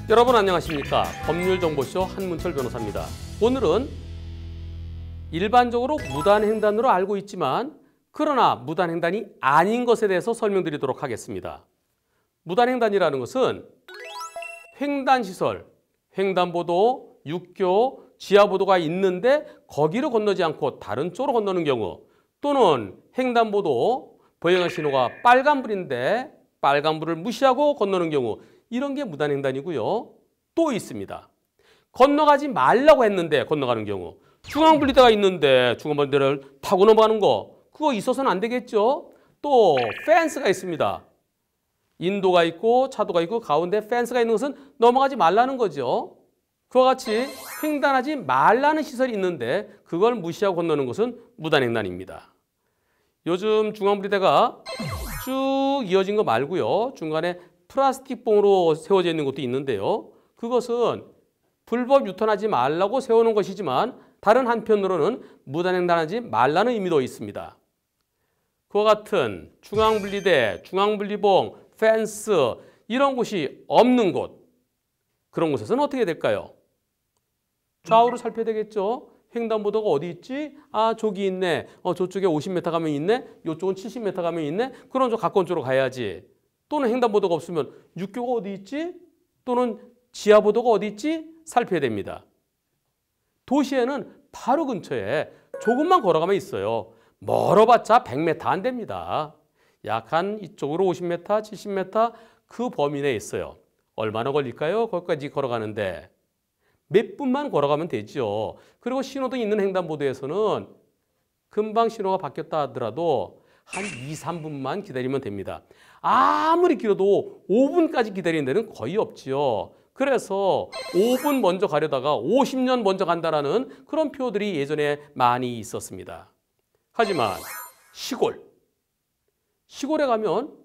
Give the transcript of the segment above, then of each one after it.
여러분 안녕하십니까? 법률정보쇼 한문철 변호사입니다. 오늘은 일반적으로 무단횡단으로 알고 있지만 그러나 무단횡단이 아닌 것에 대해서 설명드리도록 하겠습니다. 무단횡단이라는 것은 횡단시설, 횡단보도, 육교, 지하보도가 있는데 거기를 건너지 않고 다른 쪽으로 건너는 경우, 또는 횡단보도, 보행할 신호가 빨간불인데 빨간불을 무시하고 건너는 경우, 이런 게 무단횡단이고요. 또 있습니다. 건너가지 말라고 했는데 건너가는 경우, 중앙분리대가 있는데 중앙분리대를 타고 넘어가는 거, 그거 있어서는 안 되겠죠. 또 펜스가 있습니다. 인도가 있고 차도가 있고 가운데 펜스가 있는 것은 넘어가지 말라는 거죠. 그와 같이 횡단하지 말라는 시설이 있는데 그걸 무시하고 건너는 것은 무단횡단입니다. 요즘 중앙분리대가 쭉 이어진 거 말고요, 중간에 플라스틱 봉으로 세워져 있는 것도 있는데요. 그것은 불법 유턴하지 말라고 세우는 것이지만 다른 한편으로는 무단횡단하지 말라는 의미도 있습니다. 그와 같은 중앙분리대, 중앙분리봉, 펜스 이런 곳이 없는 곳, 그런 곳에서는 어떻게 될까요? 좌우로 살펴야 되겠죠. 횡단보도가 어디 있지? 아, 저기 있네. 저쪽에 50m 가면 있네. 이쪽은 70m 가면 있네. 그럼 저 가까운 쪽으로 가야지. 또는 횡단보도가 없으면 육교가 어디 있지? 또는 지하보도가 어디 있지? 살펴야 됩니다. 도시에는 바로 근처에 조금만 걸어가면 있어요. 멀어봤자 100m 안 됩니다. 약 한 이쪽으로 50m, 70m 그 범위 내에 있어요. 얼마나 걸릴까요? 거기까지 걸어가는데 몇 분만 걸어가면 되죠. 그리고 신호등 있는 횡단보도에서는 금방 신호가 바뀌었다 하더라도 한 2, 3분만 기다리면 됩니다. 아무리 길어도 5분까지 기다리는 데는 거의 없지요. 그래서 5분 먼저 가려다가 50년 먼저 간다라는 그런 표들이 예전에 많이 있었습니다. 하지만 시골에 가면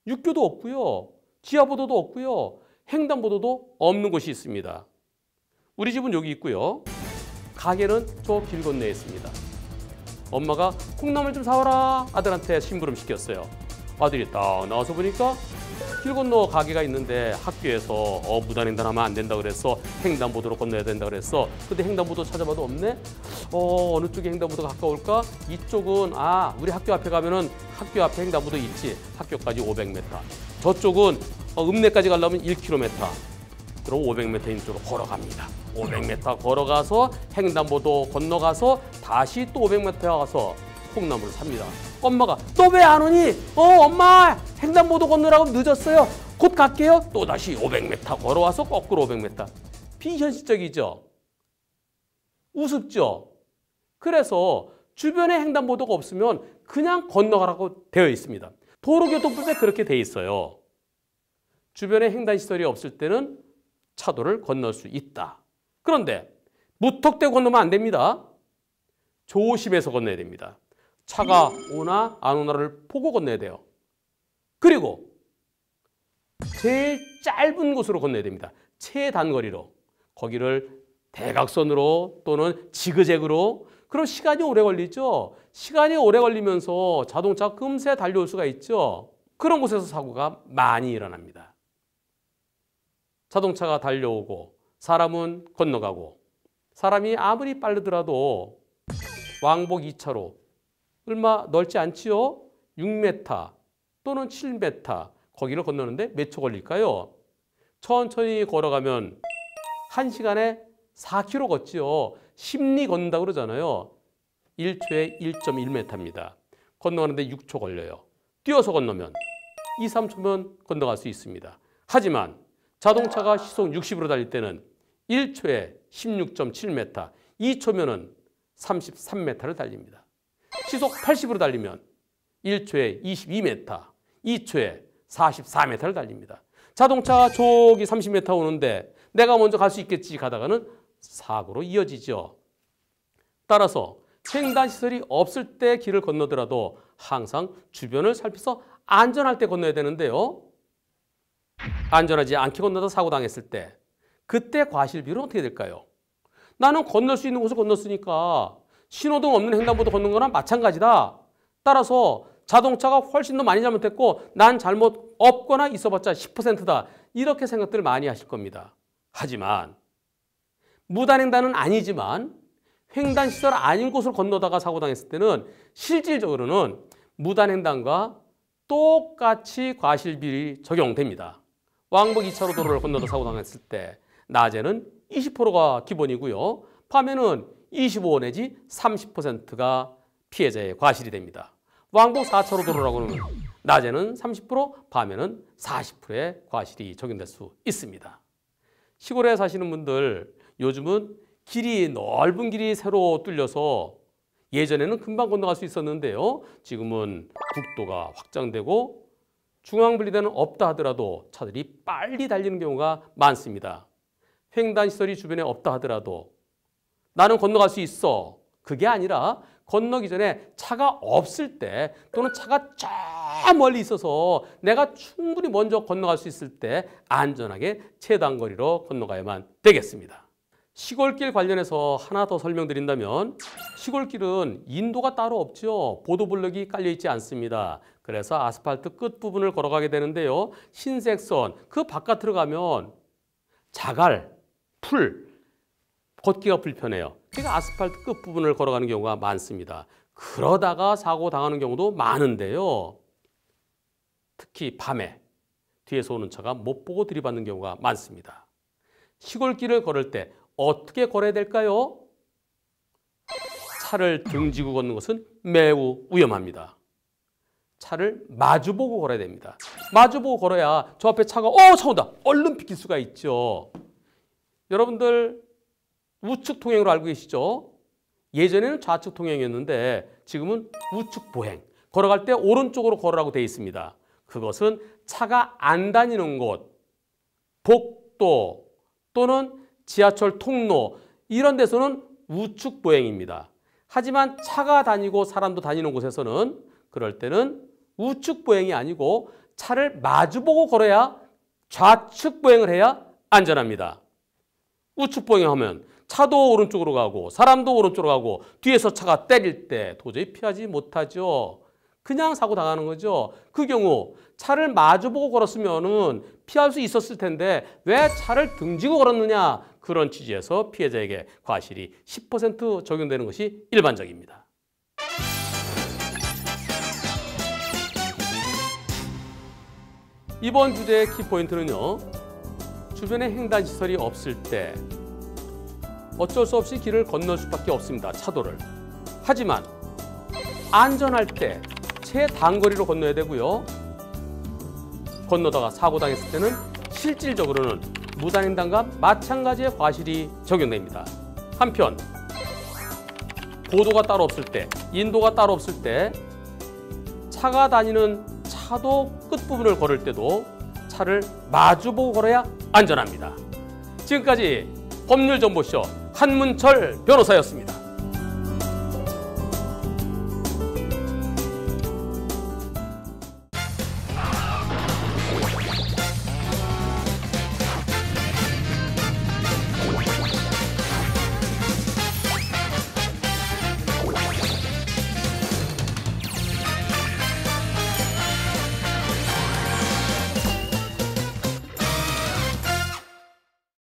육교도 없고요, 지하보도도 없고요, 횡단보도도 없는 곳이 있습니다. 우리 집은 여기 있고요. 가게는 저 길 건너에 있습니다. 엄마가 콩나물 좀 사와라 아들한테 심부름 시켰어요. 아들이 딱 나와서 보니까 길 건너 가게가 있는데 학교에서 무단횡단하면 안 된다 그랬어. 횡단보도로 건너야 된다 그랬어. 근데 횡단보도 찾아봐도 없네. 어느 쪽에 횡단보도가 가까울까? 이쪽은 우리 학교 앞에 가면은 학교 앞에 횡단보도 있지. 학교까지 500m. 저쪽은 읍내까지 가려면 1km. 그럼 500m 인쪽으로 걸어갑니다. 500m 걸어가서 횡단보도 건너가서 다시 또 500m 가서 콩나물을 삽니다. 엄마가 또 왜 안 오니? 엄마 횡단보도 건너라고 늦었어요. 곧 갈게요. 또 다시 500m 걸어와서 거꾸로 500m. 비현실적이죠. 우습죠. 그래서 주변에 횡단보도가 없으면 그냥 건너가라고 되어 있습니다. 도로교통법에 그렇게 되어 있어요. 주변에 횡단시설이 없을 때는 차도를 건널 수 있다. 그런데 무턱대고 건너면 안 됩니다. 조심해서 건너야 됩니다. 차가 오나 안 오나를 보고 건너야 돼요. 그리고 제일 짧은 곳으로 건너야 됩니다. 최단거리로. 거기를 대각선으로 또는 지그재그로. 그럼 시간이 오래 걸리죠. 시간이 오래 걸리면서 자동차가 금세 달려올 수가 있죠. 그런 곳에서 사고가 많이 일어납니다. 자동차가 달려오고 사람은 건너가고, 사람이 아무리 빠르더라도 왕복 2차로 얼마 넓지 않지요? 6m 또는 7m 거기를 건너는데 몇 초 걸릴까요? 천천히 걸어가면 1시간에 4km 걷지요. 심리 걷는다고 그러잖아요. 1초에 1.1m입니다. 건너가는데 6초 걸려요. 뛰어서 건너면 2, 3초면 건너갈 수 있습니다. 하지만 자동차가 시속 60으로 달릴 때는 1초에 16.7m, 2초면은 33m를 달립니다. 시속 80으로 달리면 1초에 22m, 2초에 44m를 달립니다. 자동차가 저기 30m 오는데 내가 먼저 갈 수 있겠지 가다가는 사고로 이어지죠. 따라서 횡단시설이 없을 때 길을 건너더라도 항상 주변을 살펴서 안전할 때 건너야 되는데요. 안전하지 않게 건너다 사고 당했을 때 그때 과실비율은 어떻게 될까요? 나는 건널 수 있는 곳을 건넜으니까 신호등 없는 횡단보도 걷는 거나 마찬가지다. 따라서 자동차가 훨씬 더 많이 잘못했고 난 잘못 없거나 있어봤자 10%다. 이렇게 생각들을 많이 하실 겁니다. 하지만 무단횡단은 아니지만 횡단시설 아닌 곳을 건너다가 사고당했을 때는 실질적으로는 무단횡단과 똑같이 과실비율이 적용됩니다. 왕복 2차로 도로를 건너다 사고당했을 때 낮에는 20%가 기본이고요. 밤에는 25 내지 30%가 피해자의 과실이 됩니다. 왕복 4차로 도로라고 하면 낮에는 30%, 밤에는 40%의 과실이 적용될 수 있습니다. 시골에 사시는 분들 요즘은 넓은 길이 새로 뚫려서 예전에는 금방 건너갈 수 있었는데요. 지금은 국도가 확장되고 중앙분리대는 없다 하더라도 차들이 빨리 달리는 경우가 많습니다. 횡단시설이 주변에 없다 하더라도 나는 건너갈 수 있어. 그게 아니라 건너기 전에 차가 없을 때 또는 차가 저 멀리 있어서 내가 충분히 먼저 건너갈 수 있을 때 안전하게 최단 거리로 건너가야만 되겠습니다. 시골길 관련해서 하나 더 설명드린다면 시골길은 인도가 따로 없죠. 보도블럭이 깔려 있지 않습니다. 그래서 아스팔트 끝부분을 걸어가게 되는데요. 흰색 선, 그 바깥으로 가면 자갈, 풀, 걷기가 불편해요. 그러니까 아스팔트 끝부분을 걸어가는 경우가 많습니다. 그러다가 사고 당하는 경우도 많은데요. 특히 밤에 뒤에서 오는 차가 못 보고 들이받는 경우가 많습니다. 시골길을 걸을 때 어떻게 걸어야 될까요? 차를 등지고 걷는 것은 매우 위험합니다. 차를 마주보고 걸어야 됩니다. 마주보고 걸어야 저 앞에 차가 차 온다! 얼른 비킬 수가 있죠. 여러분들 우측 통행으로 알고 계시죠? 예전에는 좌측 통행이었는데 지금은 우측 보행. 걸어갈 때 오른쪽으로 걸으라고 되어 있습니다. 그것은 차가 안 다니는 곳, 복도 또는 지하철 통로 이런 데서는 우측 보행입니다. 하지만 차가 다니고 사람도 다니는 곳에서는 그럴 때는 우측 보행이 아니고 차를 마주보고 걸어야 좌측 보행을 해야 안전합니다. 우측 보행하면 차도 오른쪽으로 가고 사람도 오른쪽으로 가고 뒤에서 차가 때릴 때 도저히 피하지 못하죠. 그냥 사고 당하는 거죠. 그 경우 차를 마주보고 걸었으면 피할 수 있었을 텐데 왜 차를 등지고 걸었느냐, 그런 취지에서 피해자에게 과실이 10% 적용되는 것이 일반적입니다. 이번 주제의 키포인트는요, 주변에 횡단시설이 없을 때 어쩔 수 없이 길을 건널 수밖에 없습니다. 차도를. 하지만 안전할 때 최단거리로 건너야 되고요. 건너다가 사고 당했을 때는 실질적으로는 무단횡단과 마찬가지의 과실이 적용됩니다. 한편 보도가 따로 없을 때, 인도가 따로 없을 때 차가 다니는 차도 끝부분을 걸을 때도 차를 마주보고 걸어야 안전합니다. 지금까지 법률정보쇼 한문철 변호사였습니다.